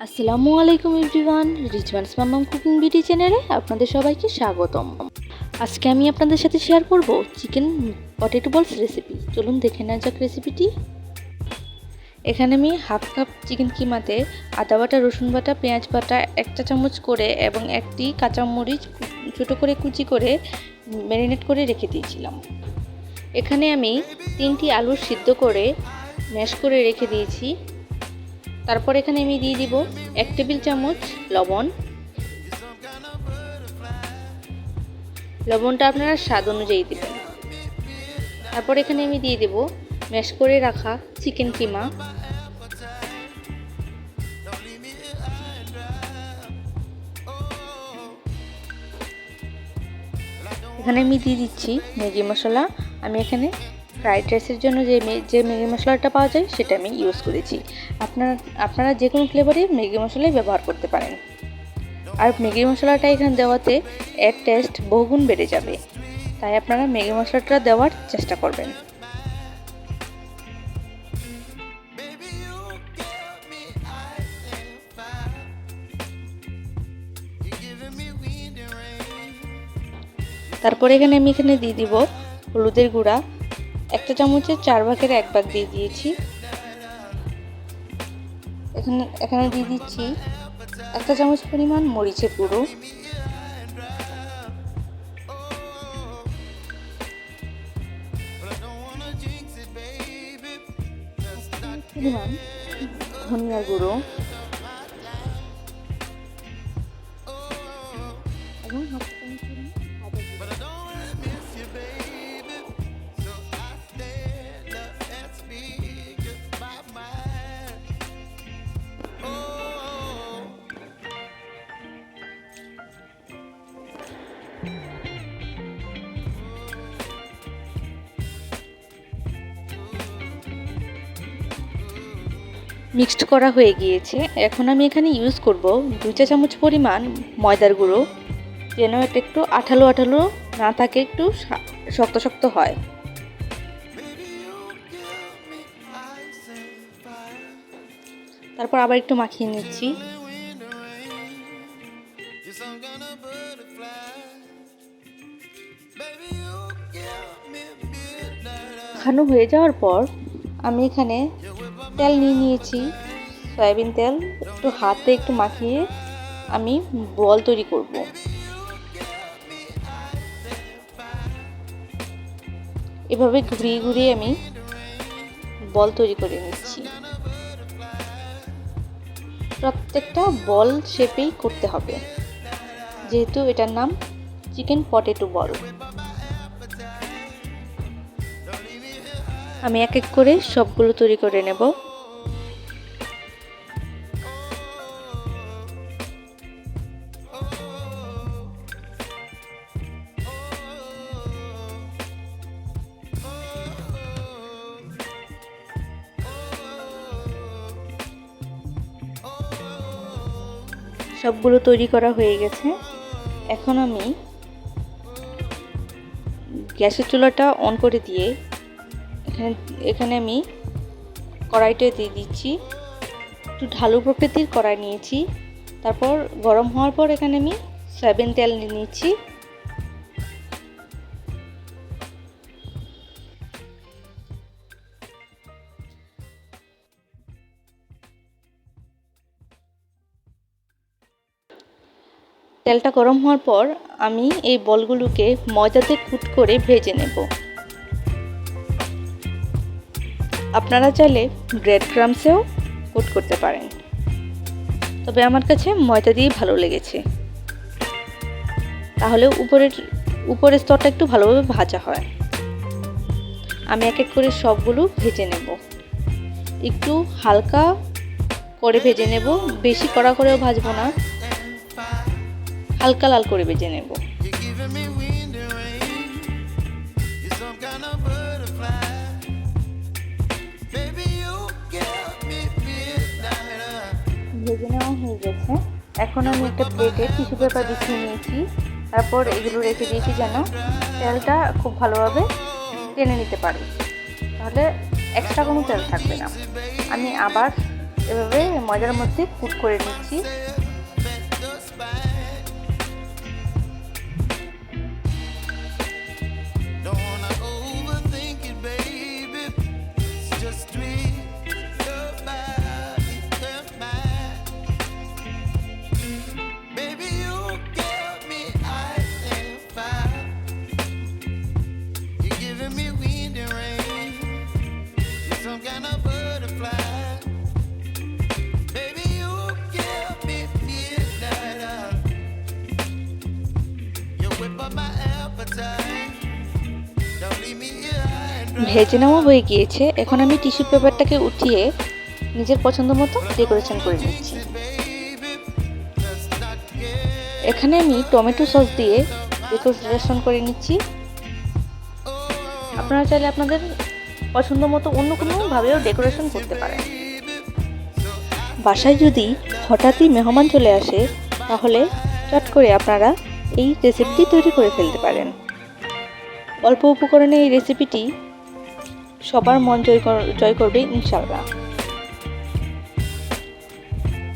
আসসালামু আলাইকুম এভরিওয়ান, রিজওয়ানস মাম্মাম কুকিং বিউটি চ্যানেলে আপনাদের সবাইকে স্বাগতম। আজকে আমি আপনাদের সাথে শেয়ার করব চিকেন পটেটো বলস রেসিপি। চলুন দেখে নেওয়া যাক রেসিপিটি। এখানে আমি হাফ কাপ চিকেন কিমাতে আদা বাটা, রসুন বাটা, পেঁয়াজ বাটা 1 চা চামচ করে এবং একটি কাঁচামরিচ ছোটো করে কুচি করে ম্যারিনেট করে রেখে দিয়েছিলাম। এখানে আমি 3টি আলু সিদ্ধ করে ম্যাশ করে রেখে দিয়েছি। তারপর এখানে আমি দিয়ে দিব 1 টেবিল চামচ লবণ। লবণটা আপনারা স্বাদ অনুযায়ী দিবেন। তারপর এখানে আমি দিয়ে দেব ম্যাশ করে রাখা চিকেন কিমা। এখানে আমি দিয়ে দিচ্ছি ম্যাগি মশলা। আমি এখানে ফ্রাইড রাইসের জন্য যে ম্যাগি মশলাটা পাওয়া যায় সেটা আমি ইউজ করেছি। আপনারা যে কোনো ফ্লেভারের ম্যাগি মশলাই ব্যবহার করতে পারেন। আর ম্যাগি মশলাটা এখানে দেওয়াতে এর টেস্ট বহুগুণ বেড়ে যাবে, তাই আপনারা ম্যাগি মশলাটা দেওয়ার চেষ্টা করবেন। তারপর এখানে আমি দিয়ে দিব হলুদের গুঁড়া। 1 চা চামচের 4 ভাগের 1 ভাগ দিয়ে দিয়েছি। এখানে দিয়ে দিচ্ছি 1 চা চামচ পরিমাণ মরিচের গুঁড়ো, পরিমাণ ধনিয়া গুঁড়ো এবং হাফ চা চামচ আদা গুঁড়ো। মিক্সড করা হয়ে গিয়েছে। এখন আমি এখানে ইউজ করব 2 চা চামচ পরিমাণ ময়দার গুঁড়ো, যেন এটা একটু আঠালো আঠালো না থাকে, একটু শক্ত শক্ত হয়। তারপর আবার একটু মাখিয়ে নিচ্ছি। মাখানো হয়ে যাওয়ার পর আমি এখানে তেল নিয়েছি, সয়াবিন তেল। একটু হাতে একটু মাখিয়ে আমি বল তৈরি করব। এভাবে ঘুরিয়ে ঘুরিয়ে আমি বল তৈরি করে নিচ্ছি। প্রত্যেকটা বল শেপেই করতে হবে, যেহেতু এটার নাম চিকেন পটেটো বল। আমি এক এক করে সবগুলো তৈরি করে নেব। সবগুলো তৈরি করা হয়ে গেছে। এখন আমি গ্যাসের চুলাটা অন করে দিয়ে এখানে আমি কড়াইটা দিয়ে দিচ্ছি। একটু ঢালু প্রকৃতির কড়াই নিয়েছি। তারপর গরম হওয়ার পর এখানে আমি সয়াবিন তেল নিয়েছি। তেলটা গরম হওয়ার পর আমি এই বলগুলোকে ময়দাতে কুট করে ভেজে নেব। আপনারা চাইলে ব্রেড ক্রাম্বসেও কুট করতে পারেন, তবে আমার কাছে ময়দা দিয়ে ভালো লেগেছে। তাহলে উপরের স্তরটা একটু ভালোভাবে ভাজা হয়। আমি এক এক করে সবগুলো ভেজে নেব। একটু হালকা করে ভেজে নেব, বেশি কড়া করেও ভাজবো না, হালকা লাল করে ভেজে নেব। ভেজে নেওয়া হয়ে গেছে। এখন আমি একটা প্লেটে টিস্যু পেপার বিছিয়ে নিয়েছি। তারপর এগুলো রেখে দিয়েছি যেন তেলটা খুব ভালোভাবে টেনে নিতে পারে, তাহলে এক্সট্রা কোনো তেল থাকবে না। আমি আবার এভাবে ময়দার মধ্যে কুট করে নিচ্ছি। ভেজে নেওয়া হয়ে গিয়েছে। এখন আমি টিস্যু পেপারটাকে উঠিয়ে নিজের পছন্দ মতো ডেকোরেশন করে নিচ্ছি। এখানে আমি টমেটো সস দিয়ে ডেকোরেশন করে নিচ্ছি। আপনারা চাইলে আপনাদের পছন্দ মতো অন্য কোনোভাবেও ডেকোরেশন করতে পারেন। বাসায় যদি হঠাৎই মেহমান চলে আসে তাহলে চট করে আপনারা এই রেসিপিটি তৈরি করে ফেলতে পারেন। অল্প উপকরণে এই রেসিপিটি সবার মন জয় করবে ইনশাআল্লাহ।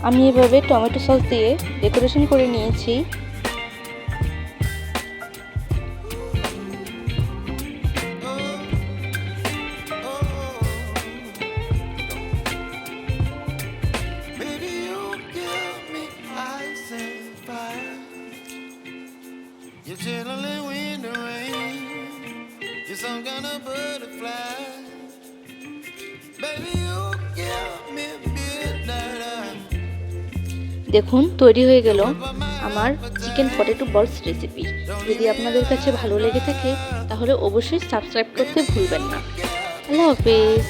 আমি এভাবে টমেটো সস দিয়ে ডেকোরেশন করে নিয়েছি। You're chilling in the rain. You're some kind of butterfly. Baby, you give me midnight. দেখুন তৈরি হয়ে গেল আমার চিকেন পটেটো বলস রেসিপি। যদি আপনাদের কাছে ভালো লেগে থাকে তাহলে অবশ্যই সাবস্ক্রাইব করতে ভুলবেন না। আল্লাহ হাফেজ।